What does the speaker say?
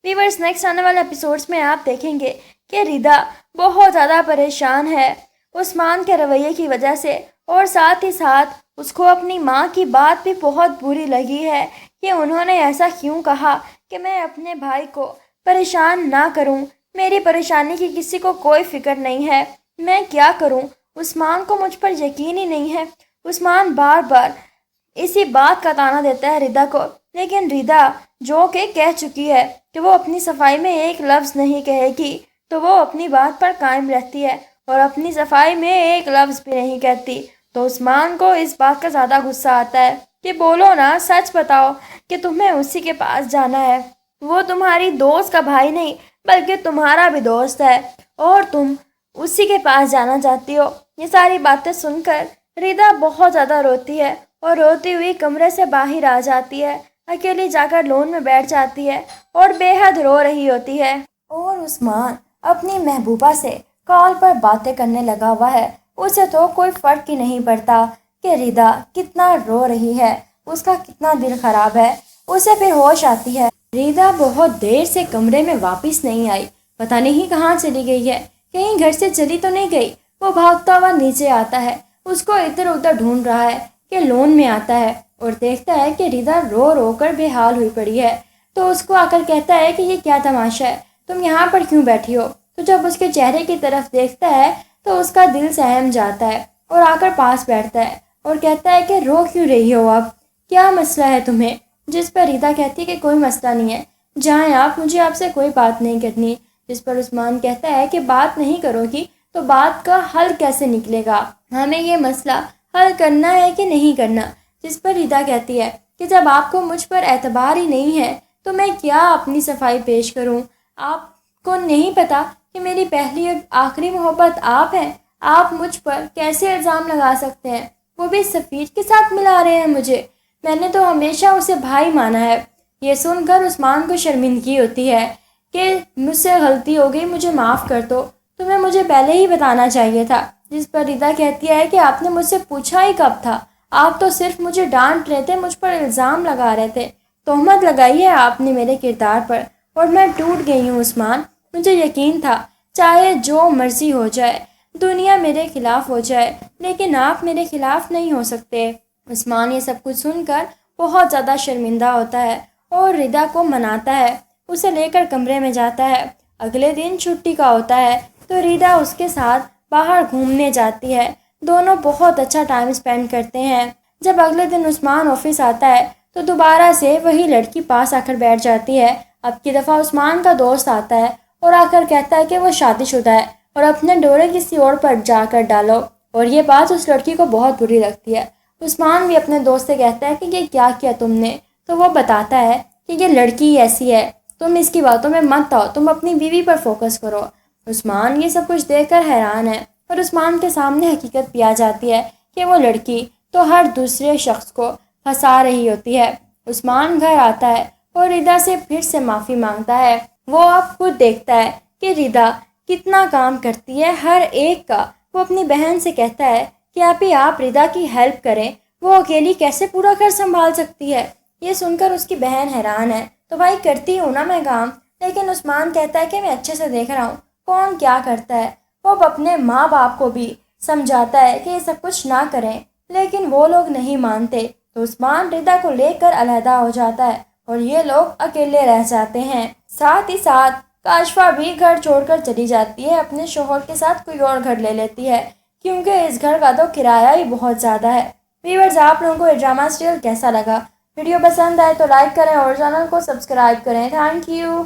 Viewers next आने वाले episodes में आप देखेंगे कि रिदा बहुत ज़्यादा परेशान है उस्मान के रवैये की वजह से, और साथ ही साथ उसको अपनी माँ की बात भी बहुत बुरी लगी है कि उन्होंने ऐसा क्यों कहा कि मैं अपने भाई को परेशान ना करूं। मेरी परेशानी की किसी को कोई फिक्र नहीं है, मैं क्या करूं। उस्मान को मुझ पर यकीन ही नहीं है। उस्मान बार बार इसी बात का ताना देता है रिदा को, लेकिन रिदा जो कि कह चुकी है कि वो अपनी सफाई में एक लफ्ज़ नहीं कहेगी, तो वो अपनी बात पर कायम रहती है और अपनी सफाई में एक लफ्ज़ भी नहीं कहती। तो उस्मान को इस बात का ज़्यादा गुस्सा आता है कि बोलो ना, सच बताओ कि तुम्हें उसी के पास जाना है। वो तुम्हारी दोस्त का भाई नहीं बल्कि तुम्हारा भी दोस्त है और तुम उसी के पास जाना चाहती हो। ये सारी बातें सुनकर रिदा बहुत ज़्यादा रोती है और रोती हुई कमरे से बाहर आ जाती है। अकेली जाकर लॉन में बैठ जाती है और बेहद रो रही होती है। और उस्मान अपनी महबूबा से कॉल पर बातें करने लगा हुआ है। उसे तो कोई फर्क ही नहीं पड़ता कि रिदा कितना रो रही है, उसका कितना दिल खराब है। उसे फिर होश आती है। रिदा बहुत देर से कमरे में वापस नहीं आई, पता नहीं कहाँ चली गई है, कहीं घर से चली तो नहीं गई। वो भागता हुआ नीचे आता है, उसको इधर उधर ढूंढ रहा है कि लॉन में आता है और देखता है कि रिदा रो रो कर बेहाल हुई पड़ी है। तो उसको आकर कहता है कि ये क्या तमाशा है, तुम यहाँ पर क्यों बैठी हो। तो जब उसके चेहरे की तरफ देखता है तो उसका दिल सहम जाता है और आकर पास बैठता है और कहता है कि रो क्यों रही हो, अब क्या मसला है तुम्हें। जिस पर रिदा कहती है कि कोई मसला नहीं है, जाएं आप, मुझे आपसे कोई बात नहीं करनी। जिस पर उस्मान कहता है कि बात नहीं करोगी तो बात का हल कैसे निकलेगा, हमें ये मसला हल करना है कि नहीं करना। जिस पर रिदा कहती है कि जब आपको मुझ पर एतबार ही नहीं है तो मैं क्या अपनी सफाई पेश करूं। आपको नहीं पता कि मेरी पहली और आखिरी मोहब्बत आप हैं। आप मुझ पर कैसे इल्ज़ाम लगा सकते हैं, वो भी सफ़ीर के साथ मिला रहे हैं मुझे। मैंने तो हमेशा उसे भाई माना है। ये सुनकर उस्मान को शर्मिंदगी होती है कि मुझसे गलती हो गई, मुझे माफ़ कर दो, तुम्हें मुझे पहले ही बताना चाहिए था। जिस पर रिदा कहती है कि आपने मुझसे पूछा ही कब था, आप तो सिर्फ मुझे डांट रहे थे, मुझ पर इल्ज़ाम लगा रहे थे, तोहमत लगाई है आपने मेरे किरदार पर और मैं टूट गई हूँ उस्मान। मुझे यकीन था चाहे जो मर्ज़ी हो जाए, दुनिया मेरे खिलाफ़ हो जाए, लेकिन आप मेरे खिलाफ़ नहीं हो सकते। उस्मान ये सब कुछ सुनकर बहुत ज़्यादा शर्मिंदा होता है और रिदा को मनाता है, उसे लेकर कमरे में जाता है। अगले दिन छुट्टी का होता है तो रिदा उसके साथ बाहर घूमने जाती है। दोनों बहुत अच्छा टाइम स्पेंड करते हैं। जब अगले दिन उस्मान ऑफिस आता है तो दोबारा से वही लड़की पास आकर बैठ जाती है। अब की दफ़ा उस्मान का दोस्त आता है और आकर कहता है कि वो शादीशुदा है और अपने डोरे किसी और पर जाकर डालो। और ये बात उस लड़की को बहुत बुरी लगती है। उस्मान भी अपने दोस्त से कहता है कि ये क्या किया तुमने। तो वो बताता है कि ये लड़की ऐसी है, तुम इसकी बातों में मत आओ, तुम अपनी बीवी पर फोकस करो। उस्मान ये सब कुछ देखकर हैरान है और उस्मान के सामने हकीकत भी आ जाती है कि वो लड़की तो हर दूसरे शख्स को फंसा रही होती है। उस्मान घर आता है और रिदा से फिर से माफ़ी मांगता है। वो अब खुद देखता है कि रिदा कितना काम करती है हर एक का। वो अपनी बहन से कहता है कि आप रिदा की हेल्प करें, वो अकेली कैसे पूरा घर संभाल सकती है। ये सुनकर उसकी बहन हैरान है। तो भाई करती हूँ ना मैं काम, लेकिन उस्मान कहता है कि मैं अच्छे से देख रहा हूँ कौन क्या करता है। वो अपने माँ बाप को भी समझाता है कि ये सब कुछ ना करें, लेकिन वो लोग नहीं मानते। तो उस्मान रिदा को लेकर अलहदा हो जाता है और ये लोग अकेले रह जाते हैं। साथ ही साथ काशफा भी घर छोड़कर चली जाती है, अपने शोहर के साथ कोई और घर ले लेती है क्योंकि इस घर का तो किराया ही बहुत ज़्यादा है। व्यूअर्स, आप लोगों को ये ड्रामा सीरियल कैसा लगा? वीडियो पसंद आए तो लाइक करें और चैनल को सब्सक्राइब करें। Thank you.